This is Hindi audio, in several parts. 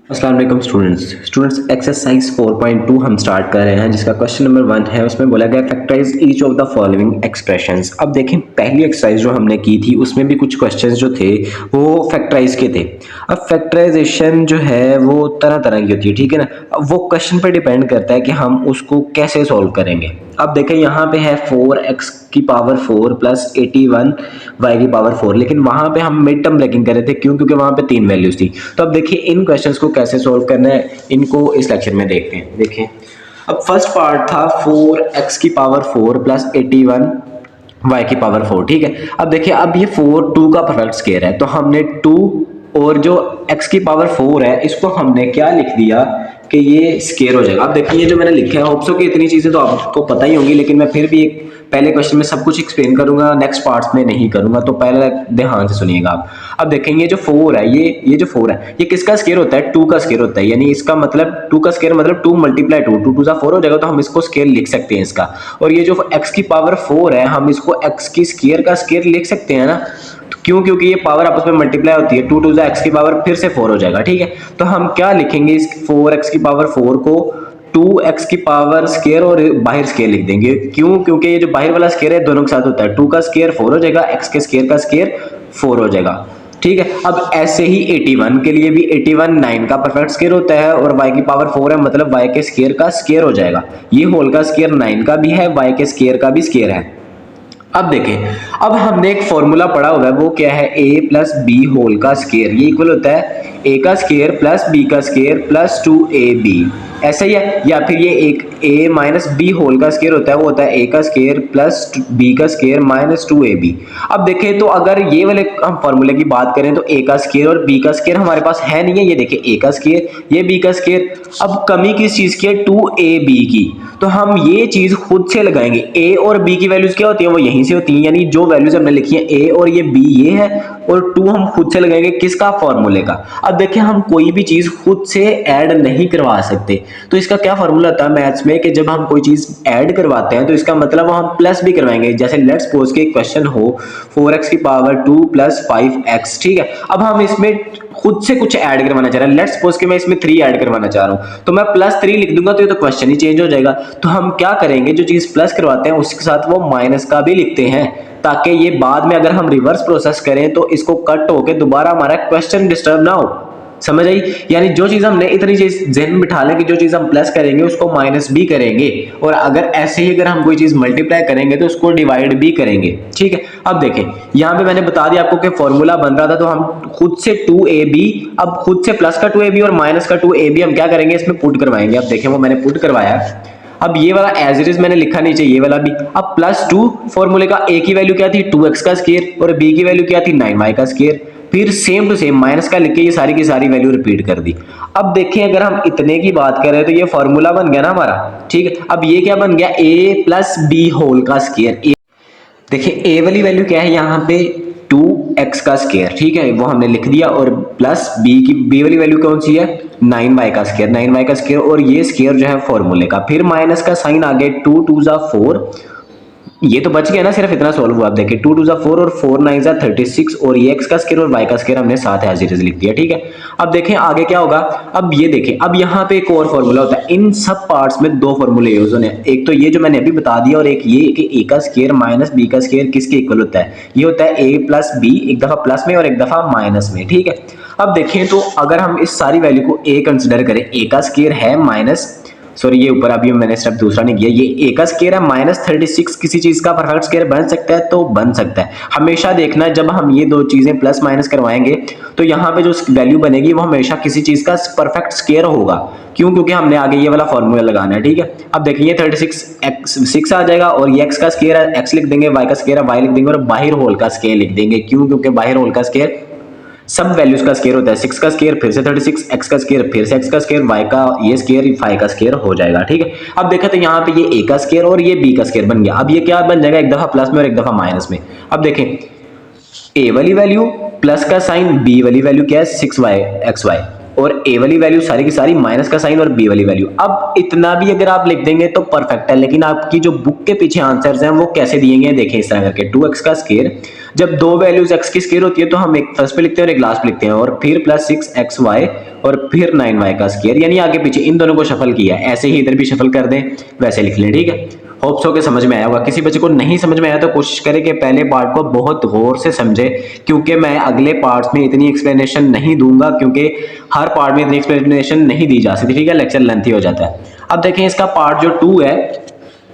अस्सलाम वालेकुम स्टूडेंट्स एक्सरसाइज 4.2 हम स्टार्ट कर रहे हैं जिसका क्वेश्चन नंबर 1 है। उसमें बोला गया factorise each of the following expressions. अब देखें पहली एक्सरसाइज जो हमने की थी उसमें भी कुछ क्वेश्चंस जो थे वो फैक्टराइज के थे। अब फैक्टराइजेशन जो है वो तरह तरह की होती है, ठीक है ना। अब वो क्वेश्चन पर डिपेंड करता है कि हम उसको कैसे सॉल्व करेंगे। अब देखें यहाँ पे है 4x की पावर 4 प्लस 81 y की पावर 4, लेकिन वहां पे हम मिड टर्म ब्रेकिंग कर रहे थे। क्यों? क्योंकि वहां पे 3 वैल्यूज थी। तो अब देखिए इन क्वेश्चंस को कैसे सॉल्व करना है, इनको इस लेक्चर में देखते हैं। देखिए अब फर्स्ट पार्ट था 4x की पावर 4 प्लस 81 y की पावर 4, ठीक है। अब देखिए अब ये 4 2 का परफेक्ट स्क्वायर है, तो हमने 2 और जो x की पावर 4 है इसको हमने क्या लिख दिया कि ये स्क्वायर हो जाएगा। अब देखिए ये जो मैंने लिखा है, होप सो कि इतनी चीजें तो आपको पता ही होंगी, लेकिन मैं फिर भी एक पहले क्वेश्चन में सब कुछ एक्सप्लेन करूंगा, नेक्स्ट पार्ट्स में नहीं करूंगा, तो पहले ध्यान से सुनिएगा आप। अब देखेंगे जो 4 है ये जो 4 है ये किसका स्क्वायर होता है? 2 का स्क्वायर होता है। यानी इसका मतलब 2 का स्क्वायर मतलब 2 मल्टीप्लाई 2, 2 2 4 हो जाएगा, तो हम इसको स्क्वायर लिख सकते हैं इसका। और ये जो x की पावर 4 है हम इसको x की स्क्वायर का स्क्वायर लिख सकते हैं ना। क्यों? क्योंकि ये पावर आपस में मल्टीप्लाई होती है। 2 2 एक्स की पावर फिर से 4 हो जाएगा, ठीक है। तो हम क्या लिखेंगे, इस 4x की पावर 4 को 2x की पावर स्क्वायर और बाहर स्क्वायर लिख देंगे। क्यों? क्योंकि ये जो बाहर वाला स्क्वायर है दोनों के साथ होता है। 2 का स्क्वायर 4 हो जाएगा, x के स्क्वायर का स्क्वायर 4 हो जाएगा, ठीक है। अब ऐसे ही 81 के लिए भी 81 9 का परफेक्ट स्क्वायर होता है और y की पावर 4 है, मतलब y के स्क्वायर का स्क्वायर हो जाएगा। ये होल का स्क्वायर 9 का भी है, y के स्क्वायर का भी स्क्वायर है। अब देखें, अब हमने एक फॉर्मूला पढ़ा हुआ है, वो क्या है? a प्लस बी होल का स्क्वायर, ये इक्वल होता है a का स्क्वायर प्लस b का स्क्वायर प्लस 2ab। ऐसा ही है। या फिर ये एक a माइनस बी होल का स्क्वायर होता है, वो होता है a का स्क्वायर प्लस b का स्क्वायर माइनस 2ab। अब देखें तो अगर ये वाले हम फॉर्मूले की बात करें तो a का स्क्वायर और b का स्क्वायर हमारे पास है नहीं है। ये देखिए a का स्क्वायर, ये b का स्क्वायर। अब कमी किस चीज की है? 2ab की। तो हम ये चीज खुद से लगाएंगे। a और b की वैल्यूज क्या होती है? वो यहीं से होती है। यानी जो वैल्यूज हमने लिखी है a और ये b ये है, और 2 हम खुद से लगाएंगे किसका? फॉर्मूले का। अब देखिए हम कोई भी चीज खुद से ऐड नहीं करवा सकते, तो इसका क्या फॉर्मूला होता है मैथ्स में कि जब हम कोई चीज ऐड करवाते हैं तो इसका मतलब हम प्लस भी करवाएंगे। जैसे लेट्स सपोज के क्वेश्चन हो 4x की पावर 2 प्लस 5x, ठीक है। अब हम इसमें खुद से कुछ ऐड करवाना चाह रहे हैं। लेट्स सपोज कि मैं इसमें 3 ऐड करवाना चाह रहा हूं, तो मैं प्लस 3 लिख दूंगा तो ये तो क्वेश्चन ही चेंज हो जाएगा। तो हम क्या करेंगे, जो चीज प्लस करवाते हैं उसके साथ वो माइनस का भी लिखते हैं, ताकि ये बाद में अगर हम रिवर्स प्रोसेस करें तो इसको कट होके दोबारा हमारा क्वेश्चन डिस्टर्ब ना हो। समझ आई? यानी जो चीज हमने इतनी चीज ज़हन में बिठा लें कि जो चीज हम प्लस करेंगे उसको माइनस भी करेंगे, और अगर ऐसे ही अगर हम कोई चीज मल्टीप्लाई करेंगे तो उसको डिवाइड भी करेंगे, ठीक है। अब देखें यहाँ पे मैंने बता दिया आपको कि फॉर्मूला बन रहा था, तो हम खुद से 2ab, अब खुद से प्लस का 2ab और माइनस का 2ab हम क्या करेंगे, इसमें पुट करवाएंगे। अब देखें वो मैंने पुट करवाया। अब ये वाला एज इट इज मैंने लिखा नीचे, ये वाला भी। अब प्लस 2 फॉर्मूले का a की वैल्यू क्या थी? 2x का स्क्वायर, और b की वैल्यू क्या थी? 9y का स्क्वायर। फिर सेम टू सेम माइनस का लिख के ये सारी की सारी वैल्यू रिपीट कर दी। अब देखें अगर हम इतने की बात करें तो ये फॉर्मूला बन गया ना हमारा, ठीक है। अब ये क्या बन गया? a प्लस बी होल का स्क्वायर। देखिए a वाली वैल्यू क्या है यहाँ पे? 2x का स्क्वायर, ठीक है, वो हमने लिख दिया। और प्लस b वाली वैल्यू कौन सी है? 9y का स्क्वायर, 9y का स्क्वायर, और ये स्क्वायर जो है फॉर्मूले का। फिर माइनस का साइन आ गया, 2 2 4, ये तो बच गया ना, सिर्फ इतना सोल्व हुआ। आप देखिए 2 2 4 और 4 9 36, और ये x का स्क्वायर और y का स्क्वायर हमने साथ एज इट इज लिख दिया, ठीक है। अब देखें आगे क्या होगा। अब ये देखें, अब यहाँ पे एक और फॉर्मूला होता है। इन सब पार्ट्स में 2 फॉर्मूले यूज होने हैं। एक तो ये जो मैंने अभी बता दिया, और एक ये कि a का स्क्वायर माइनस b का स्क्वायर किसके इक्वल होता है? ये होता है a प्लस b, एक दफा प्लस में और एक दफा माइनस में, ठीक है। अब देखें तो अगर हम इस सारी वैल्यू को a कंसिडर करें, a का स्क्वायर है माइनस, सॉरी ये ऊपर अभी मैंने स्टेप दूसरा नहीं किया, ये a का स्क्वायर है माइनस 36, किसी चीज का परफेक्ट स्क्वायर बन सकता है? तो बन सकता है। हमेशा देखना जब हम ये दो चीजें प्लस माइनस करवाएंगे तो यहाँ पे जो वैल्यू बनेगी वो हमेशा किसी चीज का परफेक्ट स्क्वायर होगा। क्यों? क्योंकि हमने आगे ये वाला फॉर्मूला लगाना है, ठीक है। अब देखिए 36 x 6 आ जाएगा, और ये x का स्क्वायर है, x लिख देंगे, y का स्क्वायर है, y लिख देंगे, और बाहर होल का स्क्वायर लिख देंगे। क्यों? क्योंकि बाहर होल का स्क्वायर सब वैल्यूज का स्क्वायर होता है। 6 का स्क्वायर फिर से 36, x का स्क्वायर फिर से x का स्क्वायर, y का ये स्क्वायर 5 का स्क्वायर हो जाएगा, ठीक है। अब देखा तो यहाँ पे ये a का स्क्वायर और ये b का स्क्वायर बन गया। अब ये क्या बन जाएगा? एक दफा प्लस में और एक दफा माइनस में। अब देखें a वाली वैल्यू प्लस का साइन, b वाली वैल्यू क्या है? 6xy, और a वाली वैल्यू सारी की सारी माइनस का साइन और b वाली वैल्यू। अब इतना भी अगर आप लिख देंगे तो परफेक्ट है, लेकिन आपकी जो बुक के पीछे आंसर्स हैं वो कैसे दिए गए हैं देखें इस तरह करके। 2x का स्क्वायर जब दो वैल्यूज x की स्क्वायर होती है तो हम एक फर्स्ट पे लिखते हैं और एक लास्ट पे लिखते हैं, और फिर प्लस 6xy और फिर 9y का स्क्वायर, यानी आगे पीछे इन दोनों को शफल किया। ऐसे ही इधर भी शफल कर दें, वैसे लिख लें, ठीक है। होप सो के समझ में आया होगा। किसी बच्चे को नहीं समझ में आया तो कोशिश करें कि पहले पार्ट को बहुत गौर से समझे, क्योंकि मैं अगले पार्ट्स में इतनी एक्सप्लेनेशन नहीं दूंगा, क्योंकि हर पार्ट में इतनी एक्सप्लेनेशन नहीं दी जा सकती, ठीक है, लेक्चर लेंथी हो जाता है। अब देखें इसका पार्ट जो 2 है,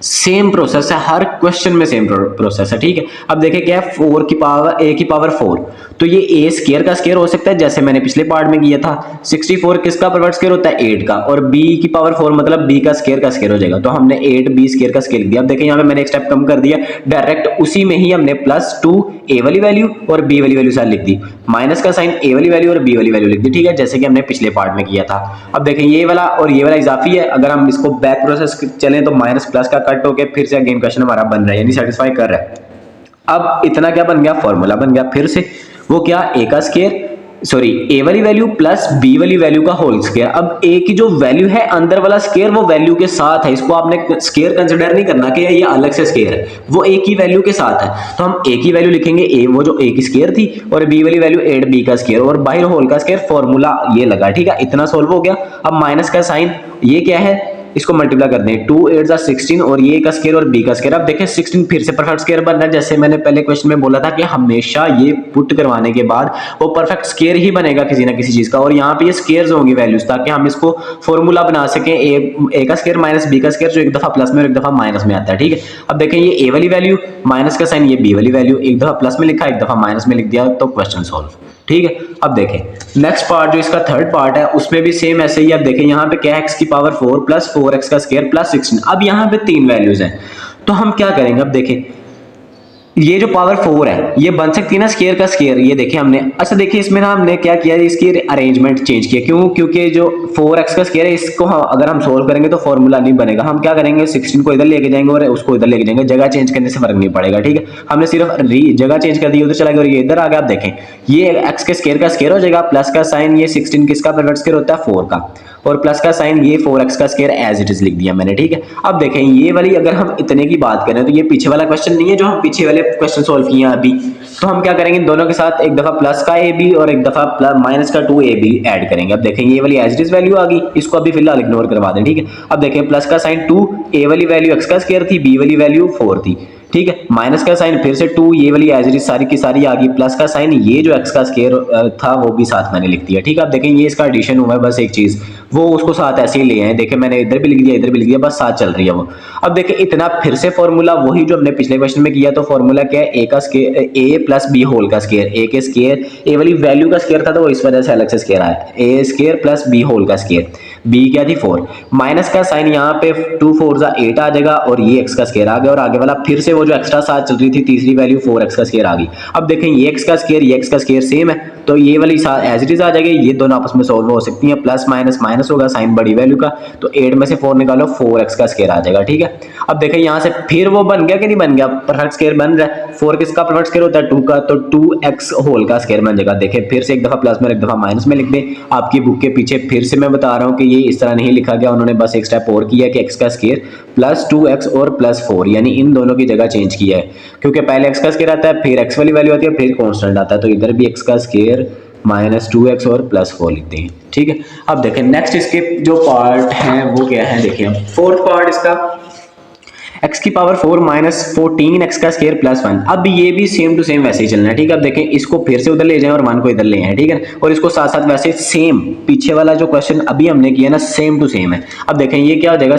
सेम प्रोसेस है, हर क्वेश्चन में सेम प्रोसेस है, ठीक है। अब देखिए क्या है, 4 की पावर a की पावर 4, तो ये a स्क्वायर का स्क्वायर हो सकता है जैसे मैंने पिछले पार्ट में किया था। 64 किसका परवर्ट स्क्वायर होता है, 8 का, और b की पावर 4 मतलब b का स्क्वायर हो जाएगा, तो हमने 8b स्क्वायर का स्क्वायर लिख दिया। अब देखिए यहाँ पे मैंने एक स्टेप कम कर दिया, डायरेक्ट उसी में ही हमने +2 a वाली वैल्यू और b वाली वैल्यू साथ लिख दी, माइनस का साइन a वाली वैल्यू और b वाली वैल्यू लिख दी, ठीक है, जैसे कि हमने पिछले पार्ट में किया था। अब देखें ये वाला और ये वाला इजाफी है, अगर हम इसको बैक प्रोसेस चलें तो माइनस प्लस का कट होकर फिर से अगेन क्वेश्चन हमारा बन रहा है, यानी सेटिस्फाई कर रहा है। अब इतना क्या बन गया, फॉर्मूला बन गया फिर से, वो क्या, a का स्क्वायर, सॉरी a वाली वैल्यू प्लस b वाली वैल्यू का होल स्क्वायर। अब a की जो वैल्यू है अंदर वाला स्क्वायर वो वैल्यू के साथ है, इसको आपने स्क्वायर कंसिडर नहीं करना कि ये अलग से स्क्वायर है, वो a की वैल्यू के साथ है, तो हम a की वैल्यू लिखेंगे a, वो जो a की स्क्वायर थी, और b वाली वैल्यू 8b का स्क्वायर, और बाहर होल का स्क्वायर, फॉर्मूला ये लगा, ठीक है, इतना सोल्व हो गया। अब माइनस का साइन, ये क्या है, इसको मल्टीप्लाई कर दें, 2 8 जा 16, और ये का स्क्वायर और b का स्क्वायर। अब देखें 16 फिर से परफेक्ट स्क्वायर बन रहा है, जैसे मैंने पहले क्वेश्चन में बोला था कि हमेशा ये पुट करवाने के बाद वो परफेक्ट स्क्वायर ही बनेगा किसी ना किसी चीज का, और यहाँ पे ये स्क्वायर्स होंगी वैल्यूज, ताकि हम इसको फॉर्मूला बना सकें, a का स्क्वायर माइनस b का स्क्वायर, जो एक दफा प्लस में और एक दफा माइनस में आता है, ठीक है। अब देखें ये a वाली वैल्यू, माइनस का साइन, ये b वाली वैल्यू, एक दफा प्लस में लिखा, एक दफा माइनस में लिख दिया, तो क्वेश्चन सॉल्व, ठीक है। अब देखें नेक्स्ट पार्ट जो इसका थर्ड पार्ट है, उसमें भी सेम ऐसे ही। अब देखें यहाँ पे क्या है, x की पावर 4 प्लस 4x का स्क्वायर प्लस 16। अब यहाँ पे 3 वैल्यूज हैं, तो हम क्या करेंगे, अब देखें ये जो पावर 4 है ये बन सकती है ना स्क्वायर का स्क्वायर, ये देखिए हमने, अच्छा देखिए इसमें ना हमने क्या किया, इसकी अरेंजमेंट चेंज किया, क्यों, क्योंकि जो 4x का स्क्वायर है इसको अगर हम सोल्व करेंगे तो फॉर्मूला नहीं बनेगा, हम क्या करेंगे 16 को इधर लेके जाएंगे और उसको इधर लेके जाएंगे, जगह चेंज करने से फर्क नहीं पड़ेगा, ठीक है। हमने सिर्फ जगह चेंज कर दी, उधर चला गया और ये इधर आ गया। आप देखें ये x के स्क्वायर का स्क्वायर हो जाएगा, प्लस का साइन, ये 16 किसका परवर्ट स्क्वायर होता है, 4 का, और प्लस का साइन, ये 4x का स्क्वायर एज इट इज लिख दिया मैंने, ठीक है। अब देखें ये वाली अगर हम इतने की बात करें तो ये पीछे वाला क्वेश्चन नहीं है जो हम पीछे वाले क्वेश्चन सोल्व किए अभी, तो हम क्या करेंगे, दोनों के साथ एक दफा प्लस का ab और एक दफा माइनस का 2ab ऐड करेंगे। अब देखें ये वाली एज इट इज वैल्यू आ गई, इसको अभी फिलहाल इग्नोर करवा दें, ठीक है। अब देखें प्लस का साइन 2, a वाली वैल्यू x का स्क्वायर थी, b वाली वैल्यू 4 थी, ठीक है, माइनस का साइन फिर से 2, ये वाली एज इट इज सारी की सारी आ गई, प्लस का साइन, ये जो x का स्क्वायर था वो भी साथ मैंने लिख दिया, ठीक है। अब देखें ये इसका एडिशन हुआ है, बस एक चीज वो उसको साथ ऐसे ही ले आए, देखें मैंने इधर भी लिख दिया इधर भी लिख दिया, बस साथ चल रही है वो। अब देखें इतना फिर से फॉर्मूला वही जो हमने पिछले क्वेश्चन में किया, तो फॉर्मूला क्या है, a का square, a plus b whole का स्क्वायर, a के स्क्वायर, a वाली वैल्यू का स्क्वायर था तो वो इस वजह से अलग से स्क्वायर आया, a square plus b whole का स्क्वायर, b क्या थी 4, माइनस का साइन यहाँ पे 2 4 जा 8 आ जाएगा, और ये x का स्क्वायर आ गया, और आगे वाला फिर से वो जो एक्स्ट्रा साथ चल रही थी तीसरी वैल्यू 4x का स्क्वायर आ गई। अब देखें ये x का स्क्वायर ये x का स्क्वायर सेम है, तो ये वाली एज इट इज आ जाएगी, ये दोनों आपस में सॉल्व हो सकती हैं, प्लस माइनस माइनस होगा, साइन बड़ी वैल्यू का, तो 8 में से 4 निकालो, 4x का स्क्वायर आ जाएगा, ठीक है। अब देखें यहाँ से फिर वो बन गया कि नहीं बन गया, परफेक्ट स्क्वायर बन रहा है, 4 किसका परफेक्ट स्क्वायर होता है, 2 का, तो 2x होल का स्क्वायर बन जाएगा। देखें फिर से एक दफा प्लस में एक दफा माइनस में लिख दें, आपकी बुक के पीछे फिर से मैं बता रहा हूँ कि ये इस तरह नहीं लिखा गया, उन्होंने बस एक स्टेप और किया कि x का स्क्वायर प्लस 2x और प्लस 4, यानी इन दोनों की जगह चेंज किया है, क्योंकि पहले x का स्क्वायर आता है फिर x वाली वैल्यू आती है फिर कांस्टेंट आता है, तो इधर भी x का स्क्वायर माइनस 2x और प्लस 4 लिखते हैं, ठीक है। अब देखें नेक्स्ट इसके जो पार्ट हैं वो क्या है, देखिए अब फोर्थ पार्ट इसका x की पावर 4 माइनस 14x का स्क्वायर प्लस 1। अब ये भी सेम टू सेम वैसे ही चलना है, ठीक है। अब देखें इसको फिर से उधर ले जाएं और 1 को इधर ले आए, ठीक है, और इसको साथ साथ वैसे सेम पीछे वाला जो क्वेश्चन अभी हमने किया ना सेम टू सेम है। अब देखें ये क्या हो जाएगा,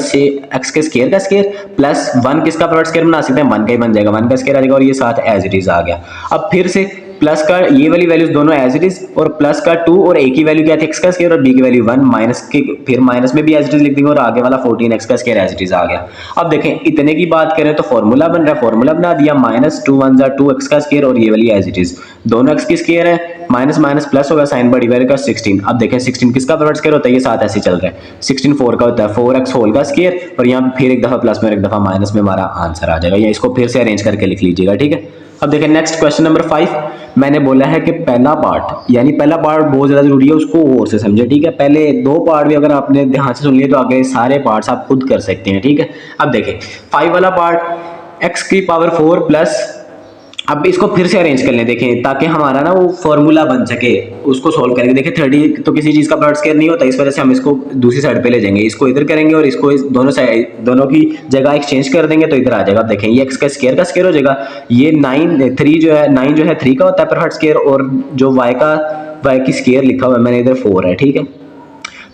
x के स्क्वायर का स्क्वायर प्लस 1 किसका परवर्ट स्क्वायर बना सकते हैं, 1 का ही बन जाएगा, 1 का स्क्वायर आ जाएगा, और ये साथ एज इट इज आ गया। अब फिर से प्लस का ये वाली वैल्यूज दोनों एज इट इज, और प्लस का 2 और a की वैल्यू क्या थी x का स्क्वायर और b की वैल्यू 1, माइनस के फिर माइनस में भी एज इट इज लिख देंगे, और आगे वाला 14x का स्क्वायर एज इट इज आ गया। अब देखें इतने की बात करें तो फॉर्मूला बन रहा है, फॉर्मूला बना दिया, माइनस 2 1 जा 2x का स्क्वायर और ये वाली एज इट इज, दोनों x की स्क्वायर है, माइनस माइनस प्लस होगा, साइन बड़ी वैल्यू का 16। अब देखें 16 किसका परवर्ट स्क्वायर होता है, ये साथ ऐसे चल रहा है, 16 4 का होता है, 4x होल का स्क्वायर, और यहाँ पे फिर एक दफा प्लस में एक दफा माइनस में हमारा आंसर आ जाएगा, या इसको फिर से अरेंज करके लिख लीजिएगा, ठीक है। अब देखें नेक्स्ट क्वेश्चन नंबर 5, मैंने बोला है कि पहला पार्ट यानी पहला पार्ट बहुत ज़्यादा जरूरी है, उसको और से समझे, ठीक है। पहले 2 पार्ट भी अगर आपने ध्यान से सुन लिए तो आगे सारे पार्ट्स आप खुद कर सकते हैं, ठीक है। अब देखें 5 वाला पार्ट, x की पावर 4 प्लस अब इसको फिर से अरेंज कर लें, देखें, ताकि हमारा ना वो फॉर्मूला बन सके, उसको सॉल्व करेंगे। देखिए 30 तो किसी चीज़ का प्रोडक्ट स्क्वायर नहीं होता, इस वजह से हम इसको दूसरी साइड पे ले जाएंगे, इसको इधर करेंगे और इसको इस दोनों साइड, दोनों की जगह एक्सचेंज कर देंगे तो इधर आ जाएगा। अब देखें ये एक्स का स्क्वायर हो जाएगा, ये 9 जो है 3 का होता है परफेक्ट स्क्वायर, और जो वाई की स्क्वायर लिखा हुआ है मैंने इधर 4 है, ठीक है।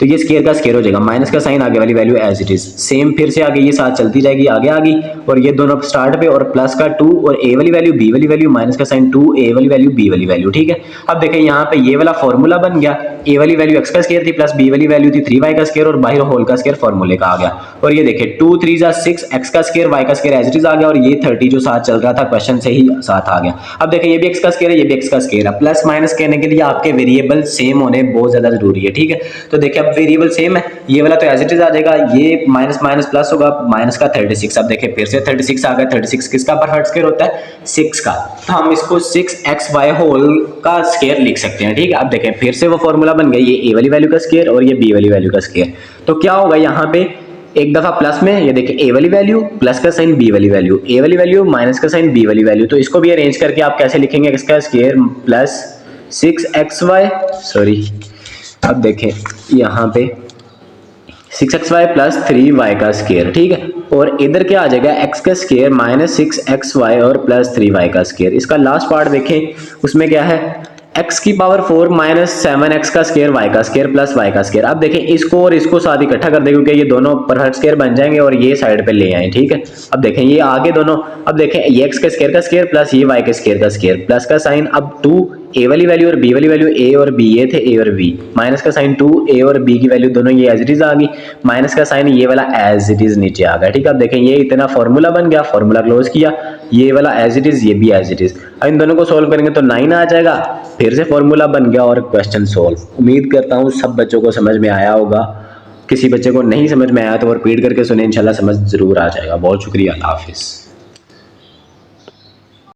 तो ये स्केयर का स्केयर हो जाएगा, माइनस का साइन आगे वाली value as it is same, फिर से आगे ये साथ चलती जाएगी, आगे आ गई, और ये दोनों स्टार्ट पे, और प्लस का 2 और ए वाली वैल्यू बी वाली वैल्यू, माइनस का साइन 2 ए वाली वैल्यू बी वाली वैल्यू, ठीक है। अब देखें यहाँ पे ये वाला फॉर्मूला बन गया, ए वाली वैल्यू एक्स का स्केयर थी प्लस बी वाली वैल्यू थी 3y का स्केयर, और बाहर होल का स्केयर फॉर्मूले का आ गया। और ये देखें 2 3 6 एक्स का स्केयर वाई का स्केयर एज इट इज आ गया, और ये 30 जो साथ चल रहा था क्वेश्चन से ही साथ आ गया। अब देखें ये भी एक्स का स्केयर है, ये भी एक्स का स्केयर है। प्लस माइनस कहने के लिए आपके वेरिएबल सेम होने बहुत ज्यादा जरूरी है, ठीक है। तो देखिए अब वेरिएबल सेम है, ये वाला तो एज इट इज आ जाएगा, ये माइनस माइनस प्लस होगा, माइनस का 36। अब देखें फिर से 36 आ गया, 36 किसका परफेक्ट स्क्वायर होता है, 6 का, तो हम इसको 6xy होल का स्क्वायर लिख सकते हैं, ठीक है। अब देखें फिर से वो फॉर्मूला बन गया, ये ए वाली वैल्यू का स्क्वायर और ये बी वाली वैल्यू का स्क्वायर। तो क्या होगा यहाँ पे, एक दफा प्लस में, ये देखिए ए वाली वैल्यू प्लस का साइन बी वाली वैल्यू, ए वाली वैल्यू माइनस का साइन बी वाली वैल्यू। तो इसको भी अरेंज करके आप कैसे लिखेंगे, एक्स का स्क्वायर प्लस 6xy, सॉरी अब देखें यहाँ पे 6xy प्लस 3y का स्क्वायर, ठीक है। और इधर क्या आ जाएगा, x का स्क्वायर माइनस 6xy और प्लस 3y का स्क्वायर। इसका लास्ट पार्ट देखें, उसमें क्या है, x की पावर 4 माइनस 7x का स्क्वायर y का स्क्वायर प्लस y का स्क्वायर। अब देखें इसको और इसको साथ इकट्ठा कर दें, क्योंकि ये दोनों परफेक्ट स्क्वायर बन जाएंगे, और ये साइड पे ले आए, ठीक है। अब देखें ये आगे दोनों, अब देखें ये x का स्क्वायर प्लस ये y के स्क्वायर का स्क्वायर, प्लस का साइन, अब 2 ए वाली वैल्यू और बी वाली वैल्यू, ए और बी ये थे, ए और बी, माइनस का साइन 2 ए और बी की वैल्यू दोनों ये एज इट इज आ गई, माइनस का साइन ये वाला एज इट इज नीचे आ गया, ठीक है। अब देखें ये इतना फॉर्मूला बन गया, फॉर्मूला क्लोज किया, ये वाला एज इट इज, ये भी एज इट इज। अब इन दोनों को सोल्व करेंगे तो 9 आ जाएगा, फिर से फॉर्मूला बन गया और क्वेश्चन सोल्व। उम्मीद करता हूँ सब बच्चों को समझ में आया होगा, किसी बच्चे को नहीं समझ में आया तो वो रिपीट करके सुने, इंशाल्लाह समझ जरूर आ जाएगा। बहुत शुक्रिया, अल्लाह हाफिज़।